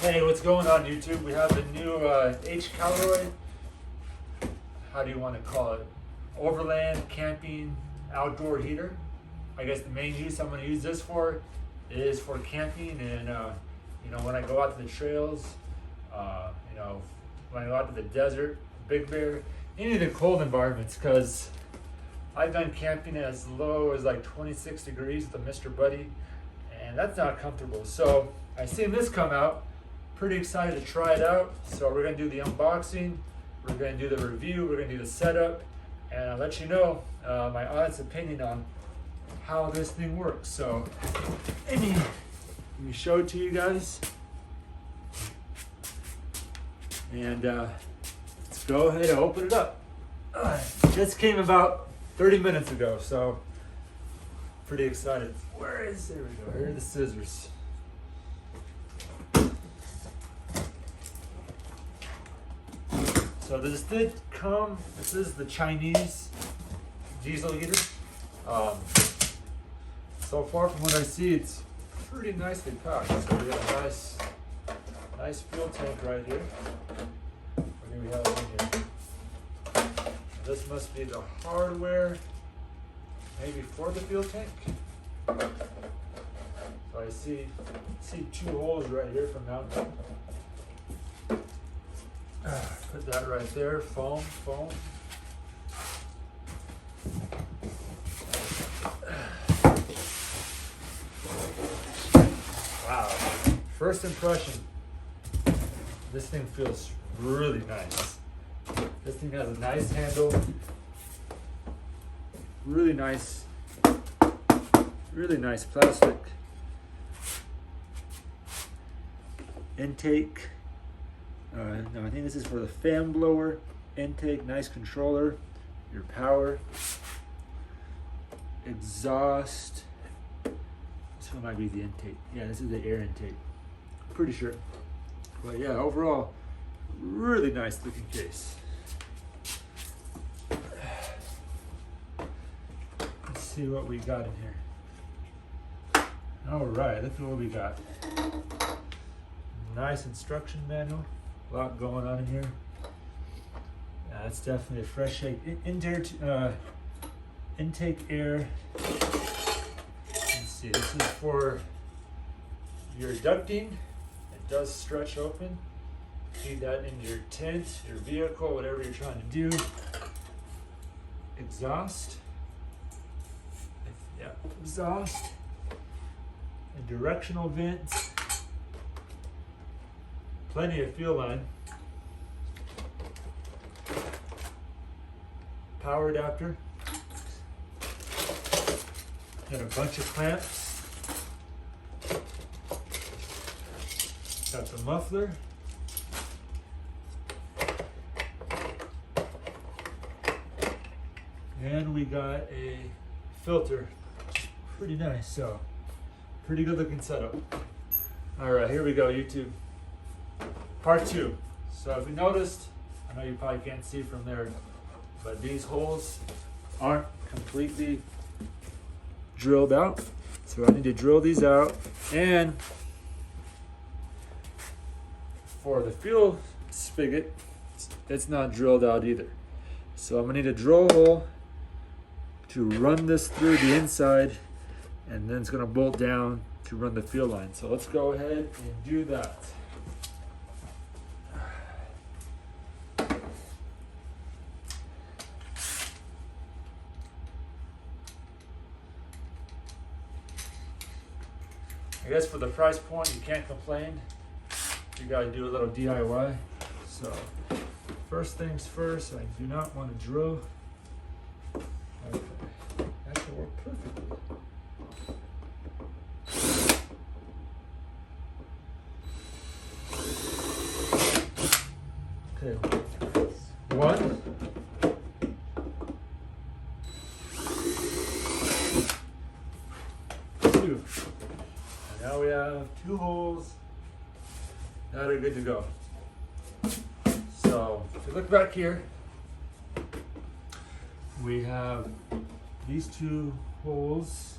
Hey, what's going on YouTube? We have the new HCALORY, how do you want to call it? Overland camping outdoor heater. I guess the main use I'm going to use this for is for camping and you know, when I go out to the trails, you know, when I go out to the desert, Big Bear, any of the cold environments, because I've done camping as low as like 26 degrees with a Mr. Buddy, and that's not comfortable. So I seen this come out, pretty excited to try it out. So we're gonna do the unboxing, we're gonna do the review, we're gonna do the setup, and I'll let you know my honest opinion on how this thing works. So let me show it to you guys, and let's go ahead and open it up. Just came about 30 minutes ago, so pretty excited. There we go, here are the scissors. So this did come, this is the Chinese diesel heater. So far from what I see, it's pretty nicely packed. So we have a nice fuel tank right here. What do we have in here? This must be the hardware, maybe for the fuel tank. So I see two holes right here for mounting. Put that right there, foam. Wow, first impression, this thing feels really nice. This thing has a nice handle, really nice plastic. Intake. No, I think this is for the fan blower. Intake, nice controller. Your power. Exhaust. This one might be the intake. Yeah, this is the air intake. Pretty sure. But yeah, overall, really nice looking case. Let's see what we got in here. All right, let's see what we got. Nice instruction manual. A lot going on in here. It's definitely a fresh shake. Intake air. Let's see, this is for your ducting. It does stretch open. Feed that into your tent, your vehicle, whatever you're trying to do. Exhaust. Yeah, exhaust. A directional vent. Plenty of fuel line. Power adapter. And a bunch of clamps. Got the muffler. And we got a filter. Pretty nice, so pretty good looking setup. All right, here we go, YouTube. Part 2. So if you noticed, I know you probably can't see from there, but these holes aren't completely drilled out. So I need to drill these out. And for the fuel spigot, it's not drilled out either. So I'm gonna need to drill a hole to run this through the inside, and then it's gonna bolt down to run the fuel line. So let's go ahead and do that. I guess for the price point, you can't complain. You gotta do a little DIY. So, first things first, I do not want to drill. Okay, that should work perfectly. Okay, 1. Now we have 2 holes that are good to go. So if you look back here, we have these 2 holes,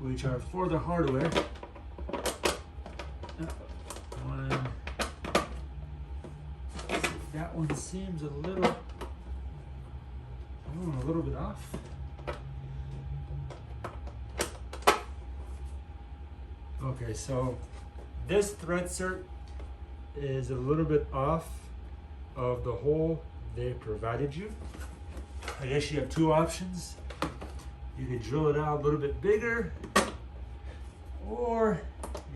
which are for the hardware. 1, that one seems a little bit off. Okay, so this thread cert is a little bit off of the hole they provided you. I guess you have two options. You could drill it out a little bit bigger, or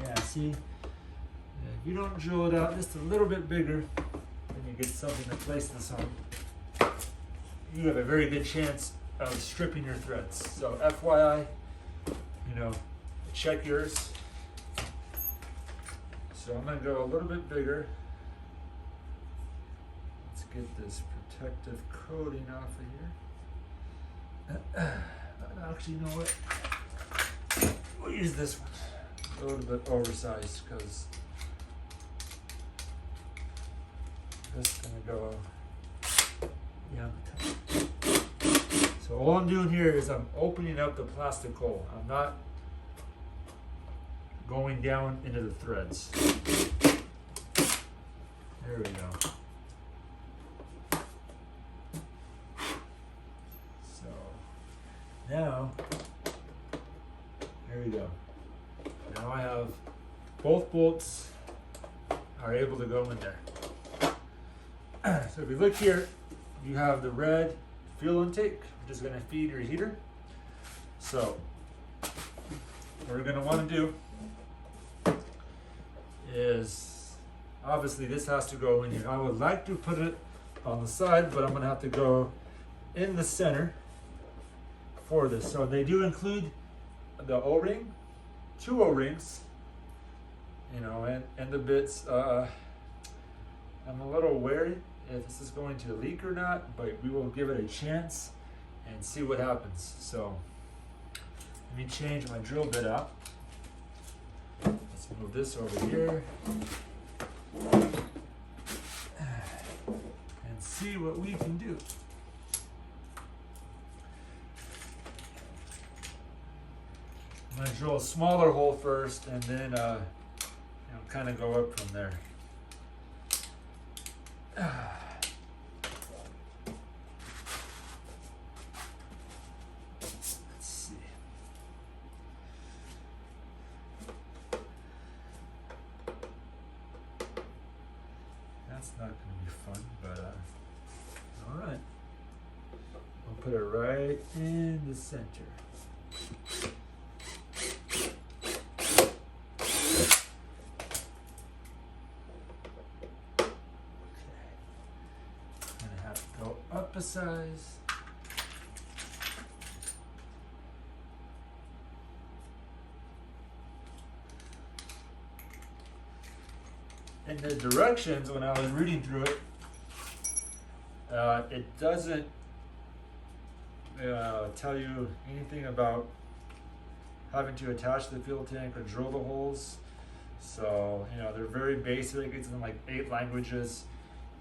yeah, see, if you don't drill it out just a little bit bigger, then you get something to place this on. You have a very good chance of stripping your threads. So FYI, check yours. So I'm going to go a little bit bigger. Let's get this protective coating off of here. Actually, you know what? We'll use this one. A little bit oversized because this is going to go down the top. So all I'm doing here is I'm opening up the plastic hole. I'm not going down into the threads. There we go. So now, there we go. Now I have both bolts are able to go in there. So if you look here, you have the red fuel intake, which is going to feed your heater. So what we're going to want to do is, obviously this has to go in here. I would like to put it on the side, but I'm going to have to go in the center for this. So they do include the O-ring, 2 O-rings, and the bits. I'm a little wary if this is going to leak or not, but we will give it a chance and see what happens. So let me change my drill bit out. Let's move this over here and see what we can do. I'm going to drill a smaller hole first and then kind of go up from there. Let's see. That's not going to be fun, but all right. I'll put it right in the center. Up a size. And the directions, when I was reading through it, it doesn't tell you anything about having to attach the fuel tank or drill the holes. So, they're very basic. It's in like 8 languages.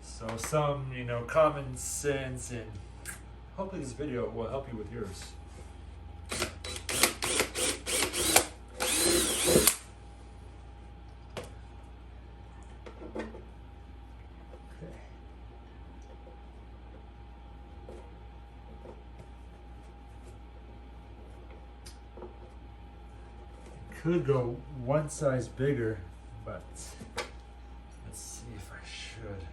So some, common sense, and hopefully this video will help you with yours. Okay. Could go one size bigger, but let's see if I should.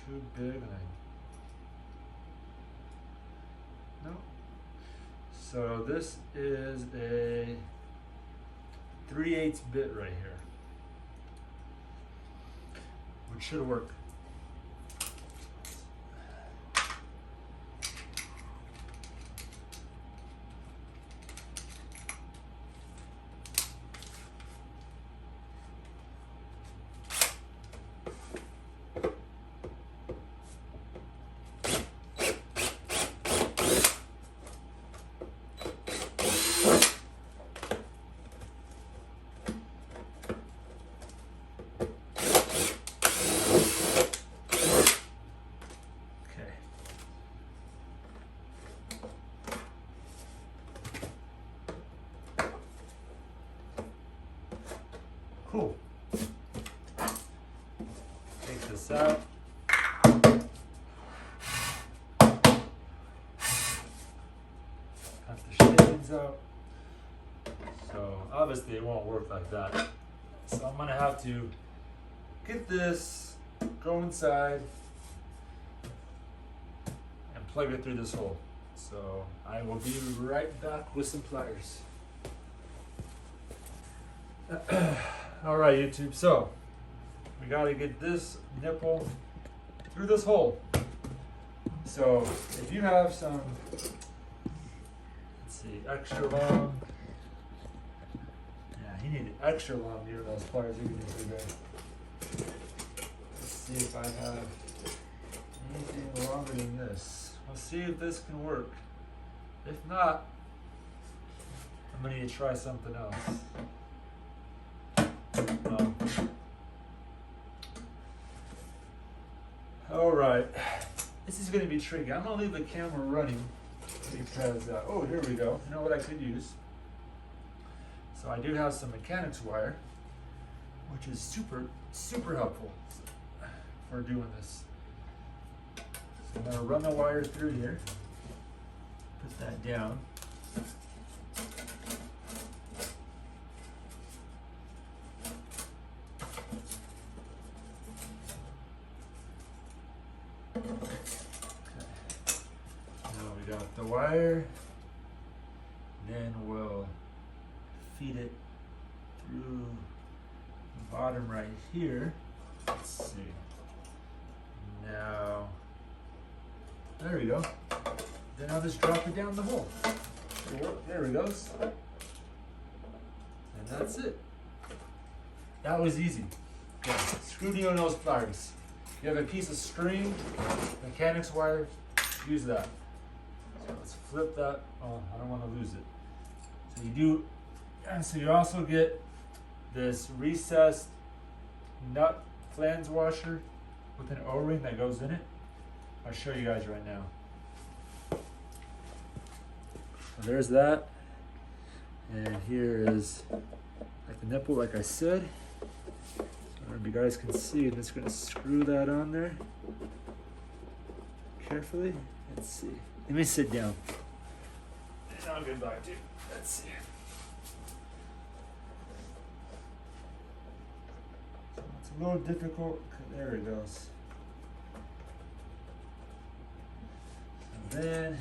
Too big, no. So this is a 3/8 bit right here, which should work. Cool. out. So obviously it won't work like that. So I'm gonna have to get this, go inside, and plug it through this hole. So I will be right back with some pliers. All right, YouTube, so we gotta get this nipple through this hole. So if you have some, let's see, extra long, yeah, he needed extra long near those pliers you can do through there. Let's see if I have anything longer than this. We'll see if this can work. If not, I'm gonna need to try something else. All right, this is gonna be tricky. I'm gonna leave the camera running because, oh, here we go. You know what I could use? So I do have some mechanics wire, which is super helpful for doing this. So I'm gonna run the wire through here, put that down. The wire, then we'll feed it through the bottom right here. Let's see. Now, there we go. Then I'll just drop it down the hole. There it goes. And that's it. That was easy. Okay. Screw needle nose pliers. You have a piece of string, mechanics wire, use that. So let's flip that. Oh, I don't want to lose it. So you do, and so you also get this recessed nut flange washer with an O-ring that goes in it. I'll show you guys right now. So there's that. And here is like the nipple, like I said. So I don't know if you guys can see. I'm just going to screw that on there carefully. Let's see. Let me sit down. And I'll get back to you. Let's see. So it's a little difficult. There it goes. And then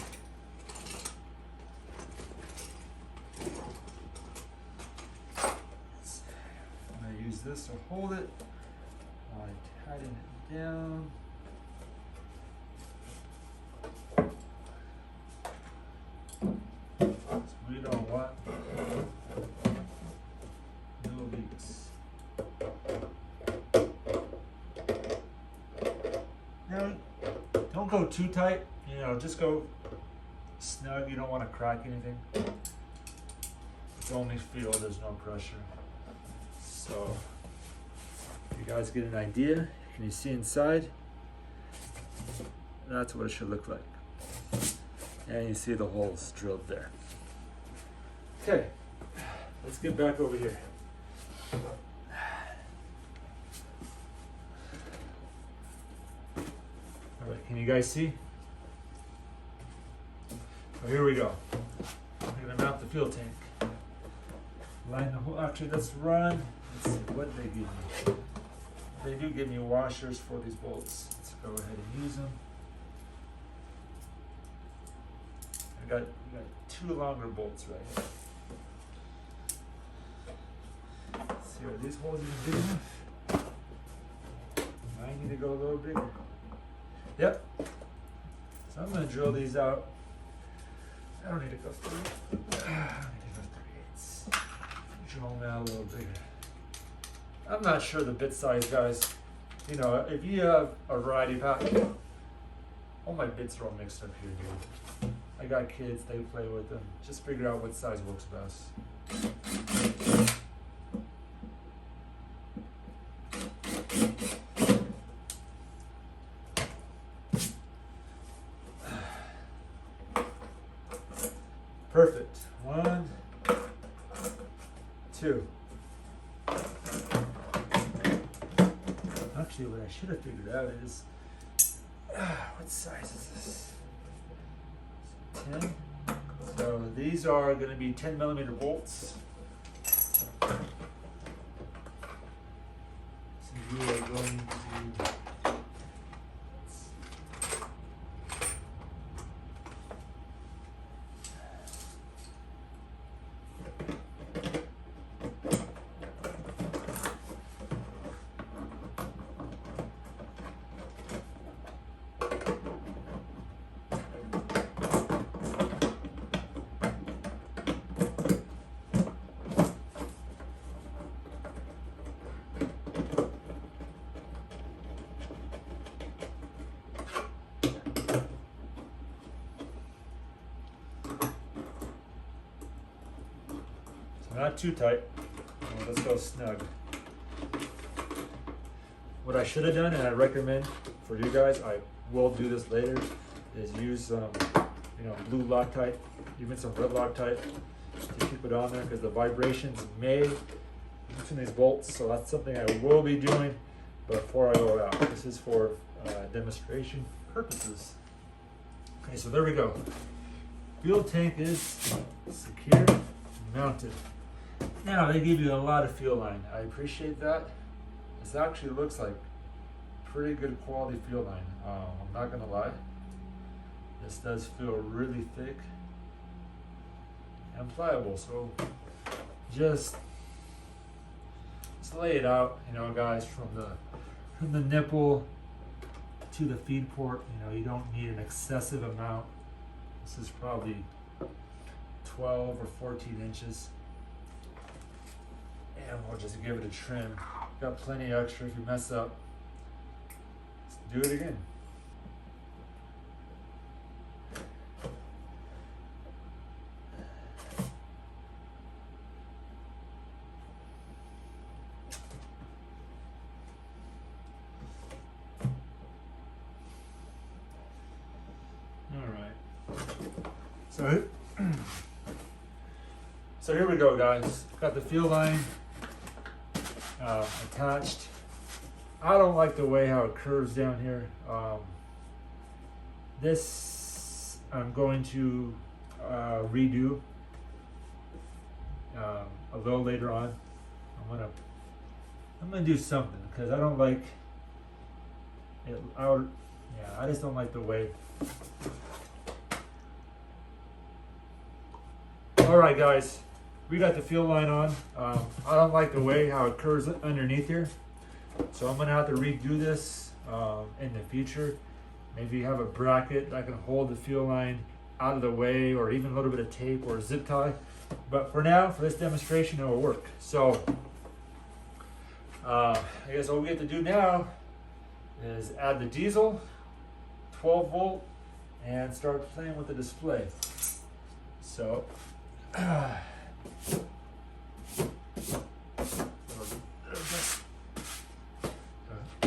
I'm going to use this to hold it while I tighten it down. We don't want no leaks. Now, don't go too tight, you know, just go snug. You don't want to crack anything. It's only feel, there's no pressure. So, if you guys get an idea, can you see inside? That's what it should look like. And you see the holes drilled there. Okay, let's get back over here. All right, can you guys see? So here we go. I'm gonna mount the fuel tank. Line the hole, actually let's run. Let's see, what did they give me? They do give me washers for these bolts. Let's go ahead and use them. We got two longer bolts right here. Let's see, are these holes even big enough? I need to go a little bigger. Yep. So I'm going to drill these out. I don't need to go through. I don't need to go 3/8. Drill them out a little bigger. I'm not sure the bit size, guys. You know, if you have a variety pack, all my bits are all mixed up here, dude. I got kids, they play with them. Just figure out what size works best. Perfect. 1, 2. Actually, what I should have figured out is, what size is this? 10. So these are going to be 10mm bolts. So we are going to not too tight. Well, let's go snug. What I should have done, and I recommend for you guys, I will do this later, is use blue Loctite, even some red Loctite to keep it on there, because the vibrations may loosen these bolts. So that's something I will be doing before I go out. This is for demonstration purposes. Okay, so there we go. Fuel tank is secure, mounted. Now they give you a lot of fuel line. I appreciate that. This actually looks like pretty good quality fuel line. I'm not gonna lie. This does feel really thick and pliable. So just lay it out, guys, from the nipple to the feed port. You don't need an excessive amount. This is probably 12 or 14 inches. And we'll just give it a trim. Got plenty extra if you mess up. Let's do it again. All right. So here we go, guys. Got the fuel line attached. I don't like the way how it curves down here. This I'm going to redo a little later on. I'm gonna do something because I don't like it out. Yeah, I just don't like the way. All right, guys. We got the fuel line on. I don't like the way how it curves underneath here. So I'm gonna have to redo this in the future. Maybe have a bracket that can hold the fuel line out of the way, or even a little bit of tape or zip tie. But for now, for this demonstration, it will work. So I guess all we have to do now is add the diesel, 12 volt, and start playing with the display. So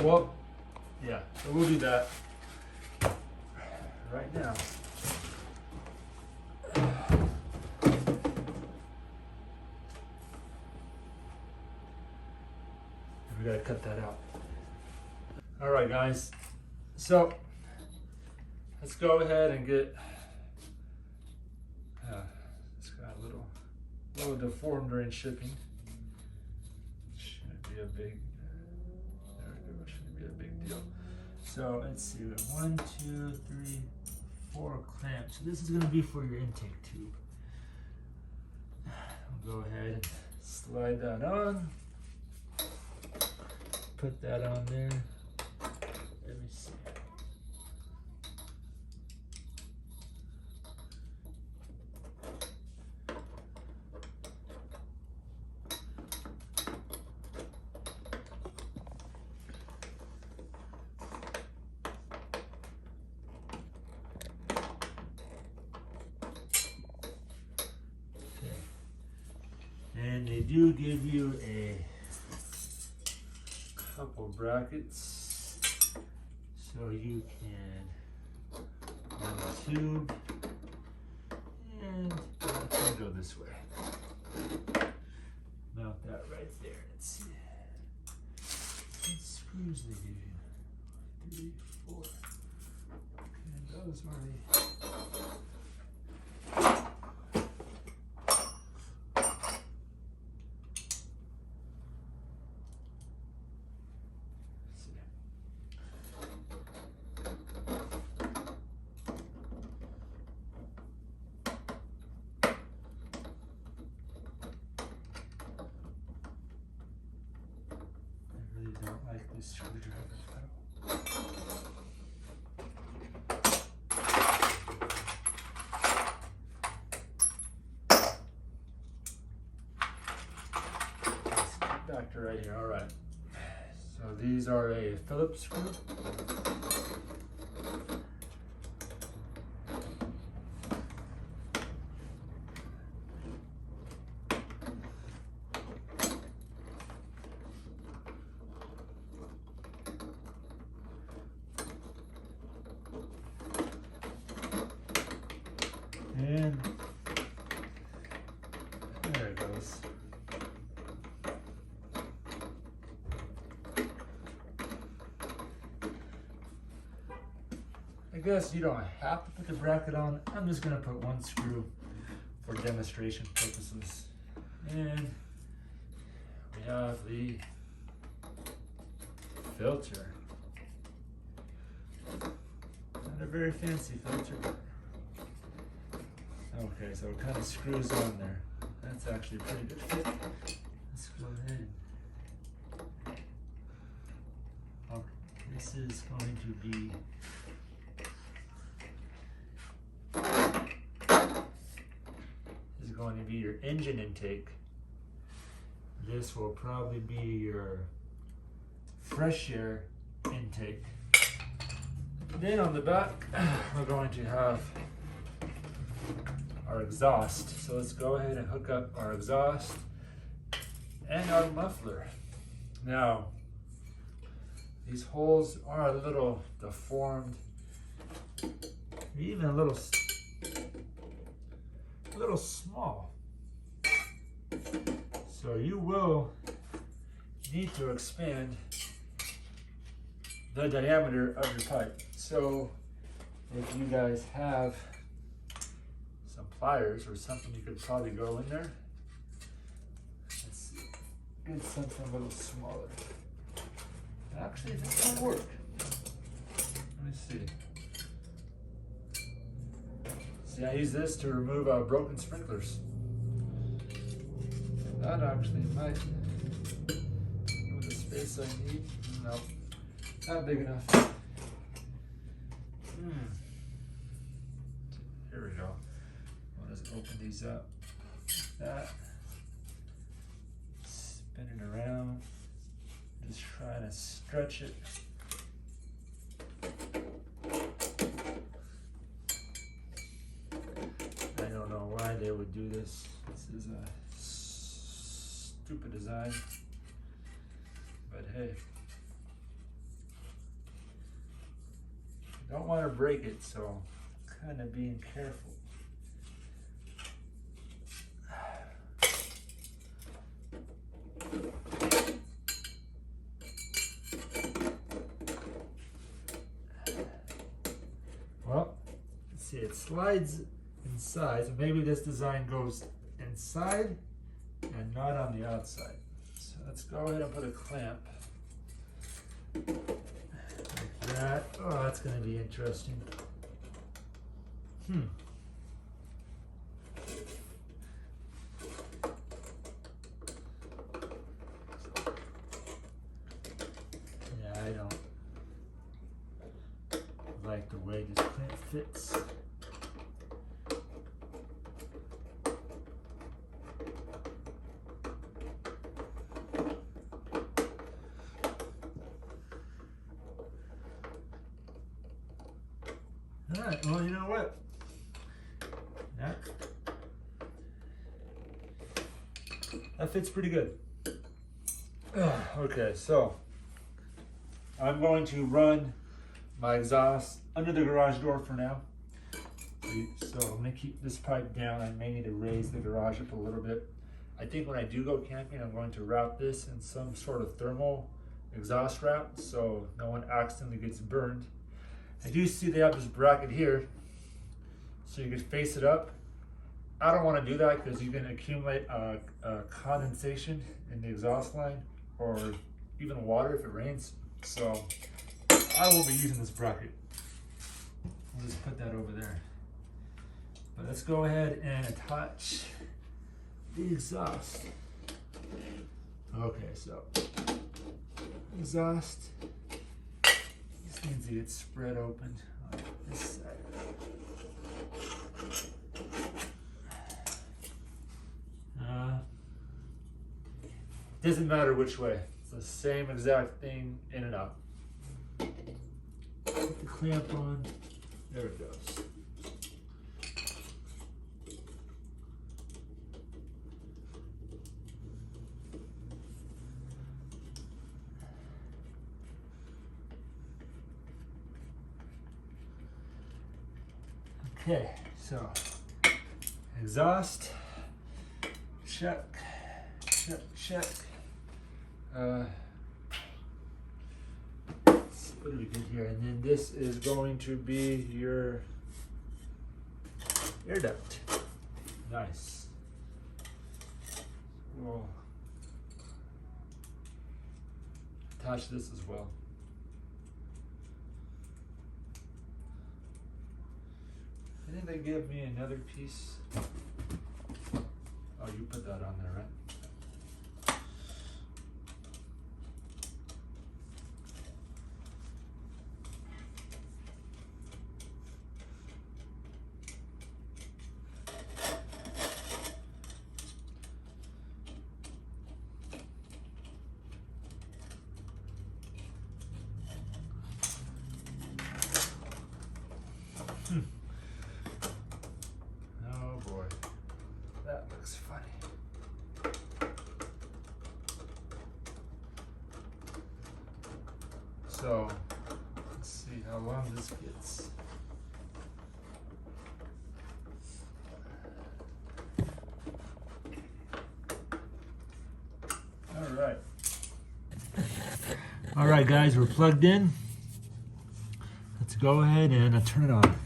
well, yeah, so we'll do that right now. We gotta cut that out. All right, guys, so let's go ahead and get it's got a little deformed during shipping. Shouldn't be a big, there we go, shouldn't be a big deal. So let's see, we have 1, 2, 3, 4 clamps. So this is gonna be for your intake tube. We'll go ahead and slide that on. Put that on there. Let me see. And they do give you a couple brackets so you can run the tube, and it can go this way. Mount that right there. Let's see. What screws they give you? 3, 4. And those are the screwdriver pedal. Let's get back to right here. All right. So these are a Phillips screw. And there it goes. I guess you don't have to put the bracket on. I'm just going to put one screw for demonstration purposes. And we have the filter. Not a very fancy filter. Okay, so it kind of screws on there. That's actually a pretty good fit. Let's go ahead. Okay, this is going to be your engine intake. This will probably be your fresh air intake. Then on the back, we're going to have our exhaust. So let's go ahead and hook up our exhaust and our muffler. Now, these holes are a little deformed, even a little small. So you will need to expand the diameter of your pipe. So if you guys have some pliers or something, you could probably go in there. Let's see. Get something a little smaller. Actually, this might work. Let me see. See, I use this to remove broken sprinklers. That actually might give me the space I need. No, not big enough. Here we go. I'll just open these up like that. Spin it around. Just trying to stretch it. I don't know why they would do this. This is a stupid design, but hey, don't want to break it, so kind of being careful. Well, let's see, it slides inside, so maybe this design goes inside and not on the outside. So let's go ahead and put a clamp like that. Oh, that's going to be interesting. Yeah, I don't like the way this clamp fits. Alright, well, you know what? That fits pretty good. Okay, so I'm going to run my exhaust under the garage door for now. So I'm going to keep this pipe down. I may need to raise the garage up a little bit. I think when I do go camping, I'm going to wrap this in some sort of thermal exhaust wrap so no one accidentally gets burned. I do see they have this bracket here, so you can face it up. I don't want to do that because you can accumulate condensation in the exhaust line or even water if it rains. So I will be using this bracket. I'll just put that over there. But let's go ahead and attach the exhaust. Okay, so exhaust. This needs to get spread open on this side. Doesn't matter which way. It's the same exact thing in and out. Put the clamp on. There it goes. Okay, so exhaust, check, check, check. What do we get here? And then this is going to be your air duct. Nice. We'll attach this as well. I think they gave me another piece. Oh, you put that on there, right? Oh boy, that looks funny. So, let's see how long this gets. All right, guys, we're plugged in. Let's go ahead and turn it on.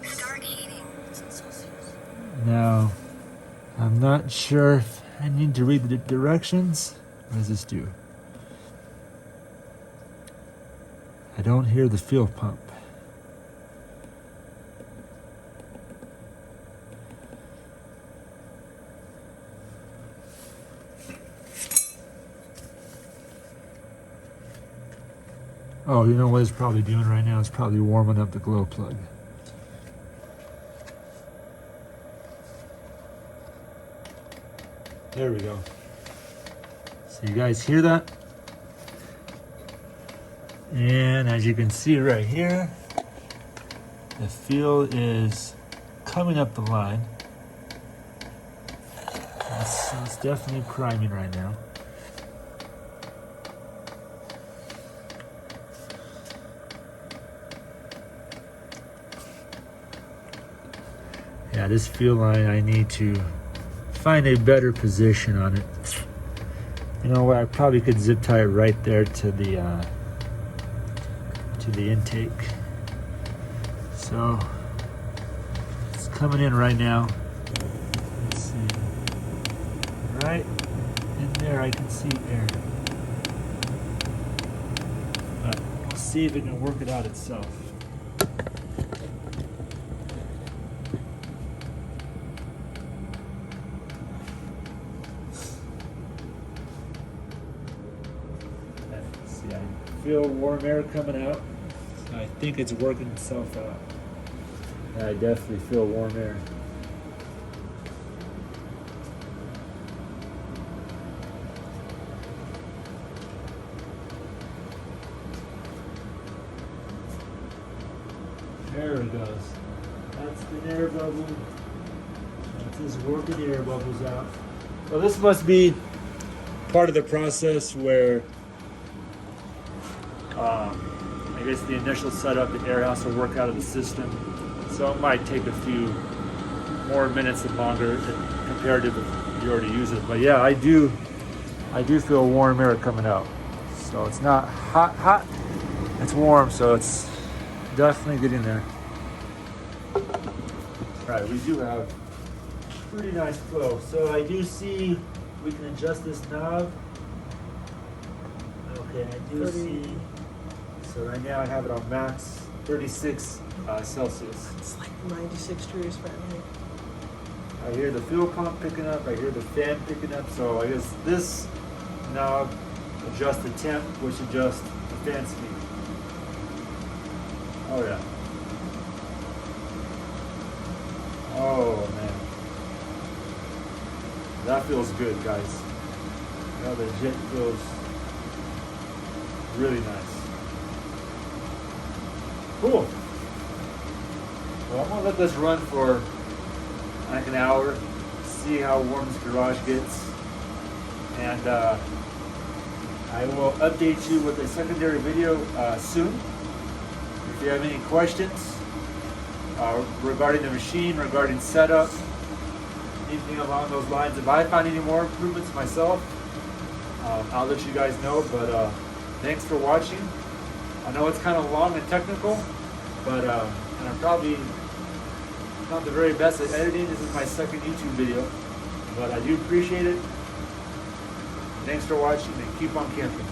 Start heating. Now, I'm not sure if I need to read the directions. What does this do? I don't hear the fuel pump. Oh, you know what it's probably doing right now? It's probably warming up the glow plug. There we go. So you guys hear that? And as you can see right here, the fuel is coming up the line. It's definitely priming right now. Yeah, this fuel line, I need to find a better position on it. You know what? I probably could zip tie it right there to the intake. So it's coming in right now. Let's see. Right in there, I can see air. But we'll see if it can work it out itself. See, I feel warm air coming out. I think it's working itself out. I definitely feel warm air. There it goes. That's the air bubble. That's just working the air bubbles out. Well, this must be part of the process where I guess the initial setup, the air has to work out of the system. So it might take a few more minutes and longer compared to if you already use it. But yeah, I do feel warm air coming out. So it's not hot, it's warm, so it's definitely getting there. All right, we do have pretty nice flow. So I do see we can adjust this knob. Okay, I do see. So right now I have it on max 36 Celsius. It's like 96 degrees Fahrenheit. I hear the fuel pump picking up. I hear the fan picking up. So I guess this knob adjust the temp, which adjusts the fan speed. Oh yeah. Oh man. That feels good, guys. Now the jet feels really nice. Cool. Well, I'm gonna let this run for like an hour, see how warm this garage gets, and I will update you with a secondary video soon. If you have any questions regarding the machine, regarding setup, anything along those lines, if I find any more improvements myself, I'll let you guys know. But thanks for watching. I know it's kind of long and technical, but and I'm probably not the very best at editing. This is my second YouTube video, but I do appreciate it. Thanks for watching, and keep on camping.